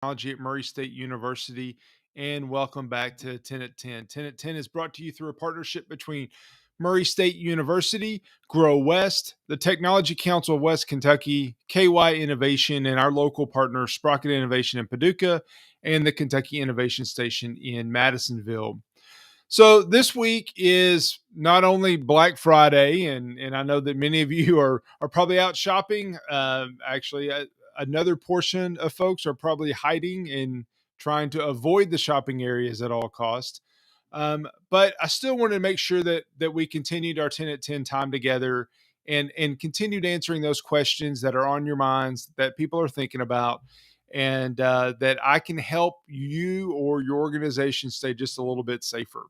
Technology at Murray State University, and welcome back to 10 at 10. 10 at 10 is brought to you through a partnership between Murray State University, Grow West, the Technology Council of West Kentucky, KY Innovation, and our local partner, Sprocket Innovation in Paducah, and the Kentucky Innovation Station in Madisonville. So this week is not only Black Friday, and I know that many of you are probably out shopping. Another portion of folks are probably hiding and trying to avoid the shopping areas at all costs. But I still wanted to make sure that we continued our 10 at 10 time together and continued answering those questions that are on your minds that people are thinking about, and that I can help you or your organization stay just a little bit safer.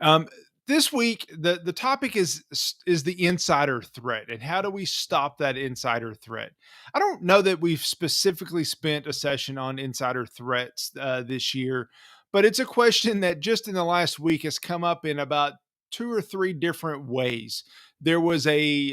Um, this week, the topic is the insider threat, and how do we stop that insider threat? I don't know that we've specifically spent a session on insider threats this year, but it's a question that just in the last week has come up in about two or three different ways. There was a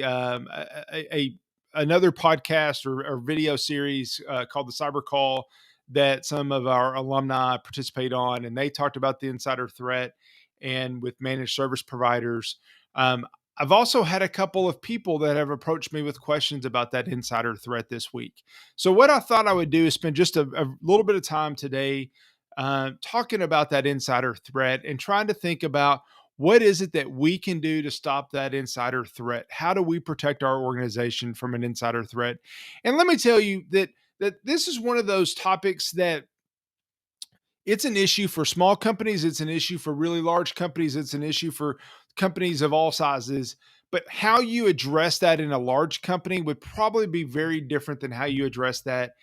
another podcast or video series called the Cyber Call that some of our alumni participate on, and they talked about the insider threat and with managed service providers. I've also had a couple of people that have approached me with questions about that insider threat this week. So, what I thought I would do is spend just a little bit of time today talking about that insider threat and trying to think about what is it that we can do to stop that insider threat. How do we protect our organization from an insider threat? And let me tell you that this is one of those topics that it's an issue for small companies. It's an issue for really large companies. It's an issue for companies of all sizes. But how you address that in a large company would probably be very different than how you address that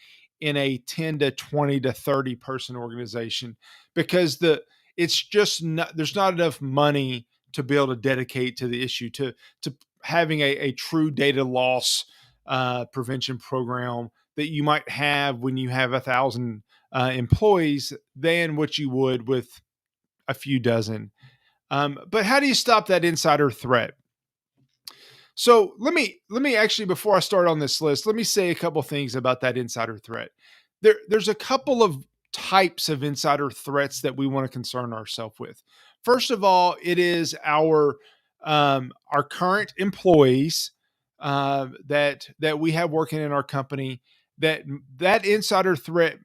in a 10 to 20 to 30 person organization, because it's just not, there's not enough money to be able to dedicate to the issue, to having a true data loss prevention program that you might have when you have 1,000 employees than what you would with a few dozen. But how do you stop that insider threat? So let me actually, before I start on this list, let me say a couple things about that insider threat. There's a couple of types of insider threats that we want to concern ourselves with. First of all, it is our current employees that we have working in our company. That insider threat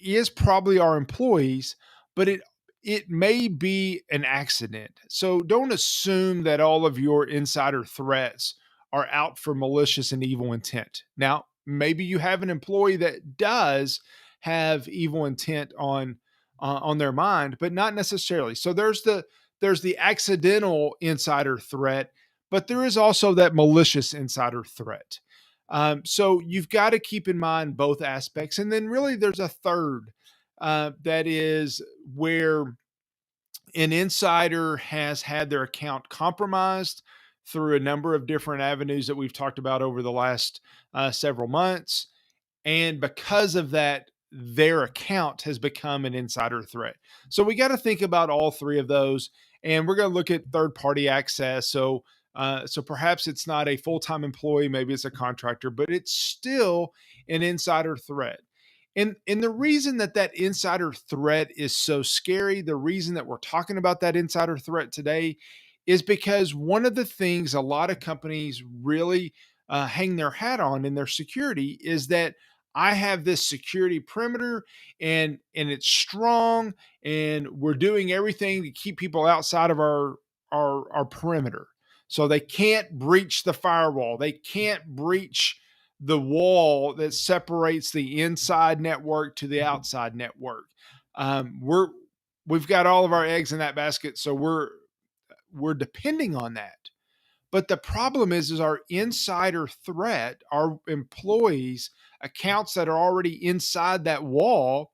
is probably our employees, but it may be an accident. So don't assume that all of your insider threats are out for malicious and evil intent. Now, maybe you have an employee that does have evil intent on their mind, but not necessarily. So there's the accidental insider threat, but there is also that malicious insider threat. So you've got to keep in mind both aspects. And then really there's a third that is where an insider has had their account compromised through a number of different avenues that we've talked about over the last several months. And because of that, their account has become an insider threat. So we got to think about all three of those. And we're going to look at third party access. So perhaps it's not a full time employee, maybe it's a contractor, but it's still an insider threat. And the reason that insider threat is so scary, the reason that we're talking about that insider threat today is because one of the things a lot of companies really hang their hat on in their security is that I have this security perimeter, and it's strong, and we're doing everything to keep people outside of our perimeter. So they can't breach the firewall. They can't breach the wall that separates the inside network to the outside network. We've got all of our eggs in that basket, so we're depending on that. But the problem is our insider threat, our employees, accounts that are already inside that wall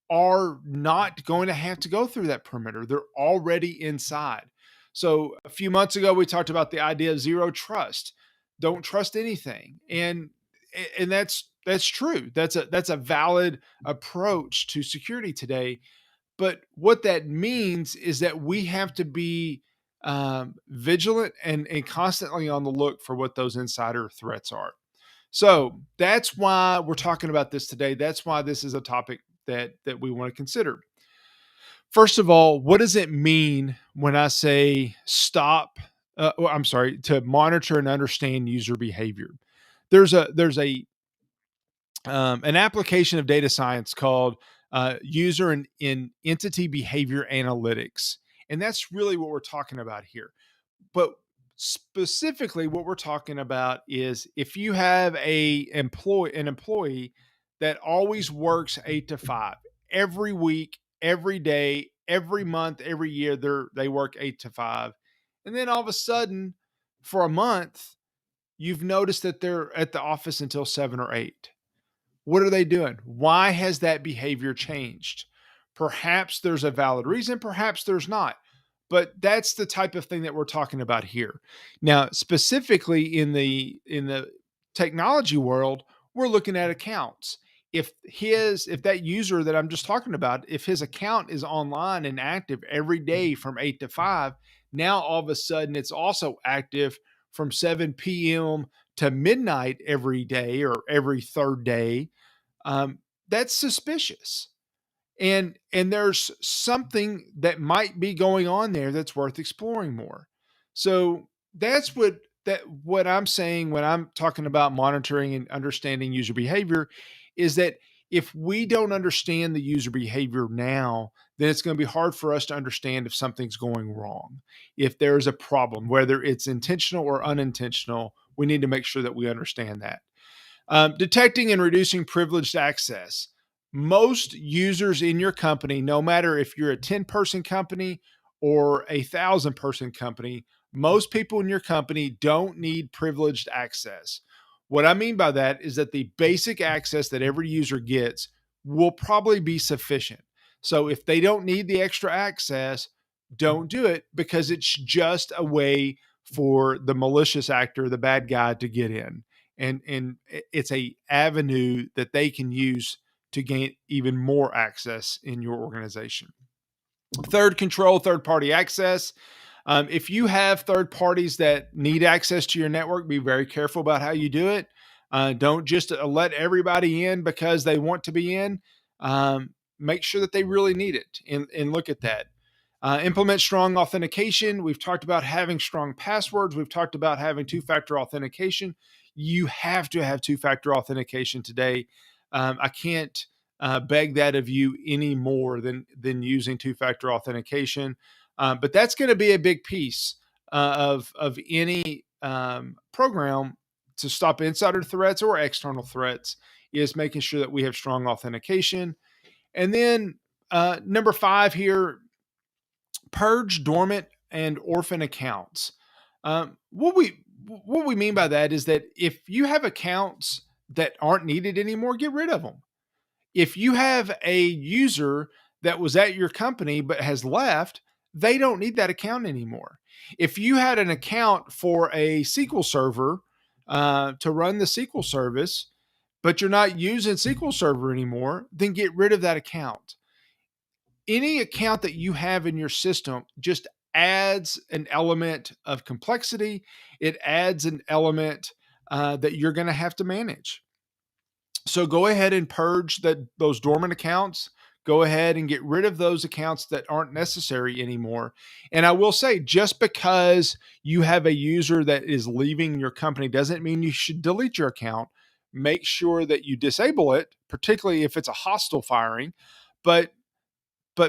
are not going to have to go through that perimeter. They're already inside. So a few months ago, we talked about the idea of zero trust. Don't trust anything. And that's true. That's a valid approach to security today. But what that means is that we have to be vigilant and constantly on the look for what those insider threats are. So that's why we're talking about this today. That's why this is a topic that we want to consider. First of all, what does it mean when I say stop? I'm sorry, to monitor and understand user behavior. There's a an application of data science called user and in entity behavior analytics, and that's really what we're talking about here. But specifically, what we're talking about is if you have an employee that always works 8 to 5 every week, every day, every month, every year, they work 8 to 5, and then all of a sudden, for a month, you've noticed that they're at the office until 7 or 8. What are they doing? Why has that behavior changed? Perhaps there's a valid reason, perhaps there's not. But that's the type of thing that we're talking about here. Now, specifically in the technology world, we're looking at accounts. If that user that I'm just talking about, if his account is online and active every day from 8 to 5, now all of a sudden it's also active from 7 p.m. to midnight every day or every third day, that's suspicious. And there's something that might be going on there that's worth exploring more. So that's what I'm saying when I'm talking about monitoring and understanding user behavior, is that if we don't understand the user behavior now, then it's going to be hard for us to understand if something's going wrong. If there's a problem, whether it's intentional or unintentional, we need to make sure that we understand that. Detecting and reducing privileged access. Most users in your company, no matter if you're a 10-person company or a 1,000-person company, most people in your company don't need privileged access. What I mean by that is that the basic access that every user gets will probably be sufficient. So if they don't need the extra access, don't do it, because it's just a way for the malicious actor, the bad guy, to get in, and it's a avenue that they can use to gain even more access in your organization. Third, control third party access. If you have third parties that need access to your network, be very careful about how you do it. Don't just let everybody in because they want to be in. Make sure that they really need it, and look at that. Implement strong authentication. We've talked about having strong passwords. We've talked about having two-factor authentication. You have to have two-factor authentication today. I can't beg that of you any more than using two-factor authentication. But that's going to be a big piece of any program to stop insider threats or external threats, is making sure that we have strong authentication. And then number 5 here, purge dormant and orphan accounts. What we mean by that is that if you have accounts that aren't needed anymore, get rid of them. If you have a user that was at your company but has left, they don't need that account anymore. If you had an account for a SQL server to run the SQL service, but you're not using SQL Server anymore, then get rid of that account. Any account that you have in your system just adds an element of complexity. It adds an element that you're going to have to manage. So go ahead and purge those dormant accounts. Go ahead and get rid of those accounts that aren't necessary anymore. And I will say, just because you have a user that is leaving your company doesn't mean you should delete your account. Make sure that you disable it, particularly if it's a hostile firing. But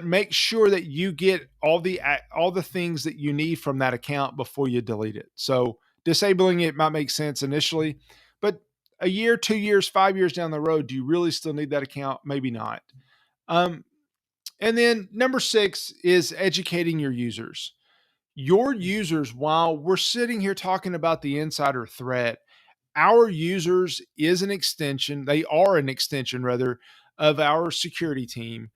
make sure that you get all the things that you need from that account before you delete it. So disabling it might make sense initially, but a year, 2 years, 5 years down the road, do you really still need that account? Maybe not. Um, and then number 6 is educating your users. Your users, while we're sitting here talking about the insider threat, our users is an extension. They are an extension, rather, of our security team,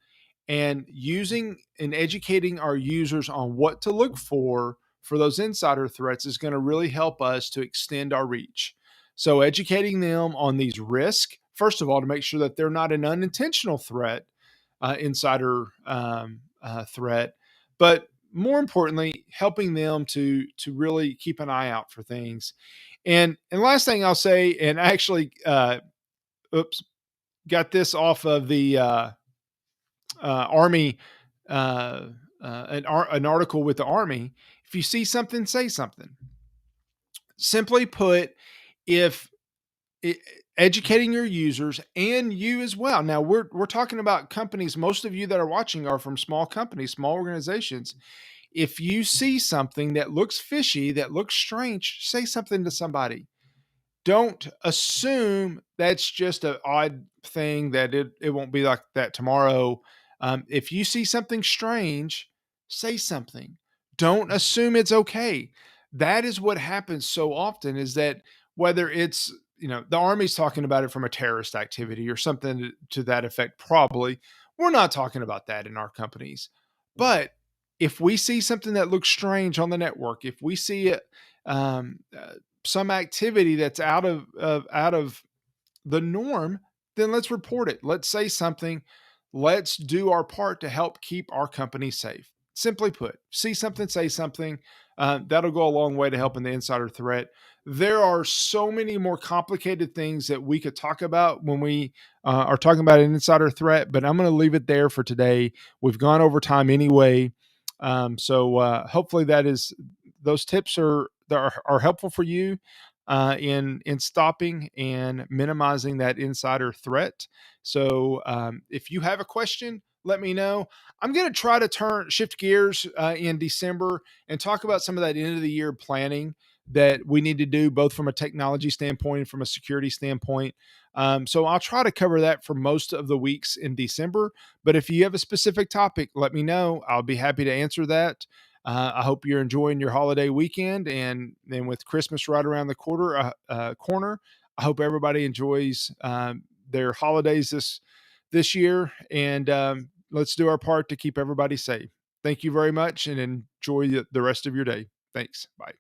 and using and educating our users on what to look for those insider threats is going to really help us to extend our reach. So educating them on these risks, first of all, to make sure that they're not an unintentional threat, insider threat, but more importantly, helping them to really keep an eye out for things. And last thing I'll say, and actually, oops, got this off of the Army, uh, an article with the Army. If you see something, say something. Simply put, if e educating your users and you as well. Now we're talking about companies. Most of you that are watching are from small companies, small organizations. If you see something that looks fishy, that looks strange, say something to somebody. Don't assume that's just an odd thing, that it won't be like that tomorrow. If you see something strange, say something. Don't assume it's okay. That is what happens so often, is that whether it's, the Army's talking about it from a terrorist activity or something to that effect, probably. We're not talking about that in our companies. But if we see something that looks strange on the network, if we see it, um, uh, some activity that's out of the norm, then let's report it. Let's say something. Let's do our part to help keep our company safe. Simply put, see something, say something. That'll go a long way to helping the insider threat. There are so many more complicated things that we could talk about when we are talking about an insider threat, but I'm going to leave it there for today. We've gone over time anyway. So hopefully those tips are helpful for you in stopping and minimizing that insider threat. So if you have a question, let me know. I'm going to try to shift gears in December and talk about some of that end of the year planning that we need to do, both from a technology standpoint and from a security standpoint. So I'll try to cover that for most of the weeks in December. But if you have a specific topic, let me know. I'll be happy to answer that. I hope you're enjoying your holiday weekend, and then with Christmas right around the corner, I hope everybody enjoys their holidays this year, and let's do our part to keep everybody safe. Thank you very much, and enjoy the rest of your day. Thanks. Bye.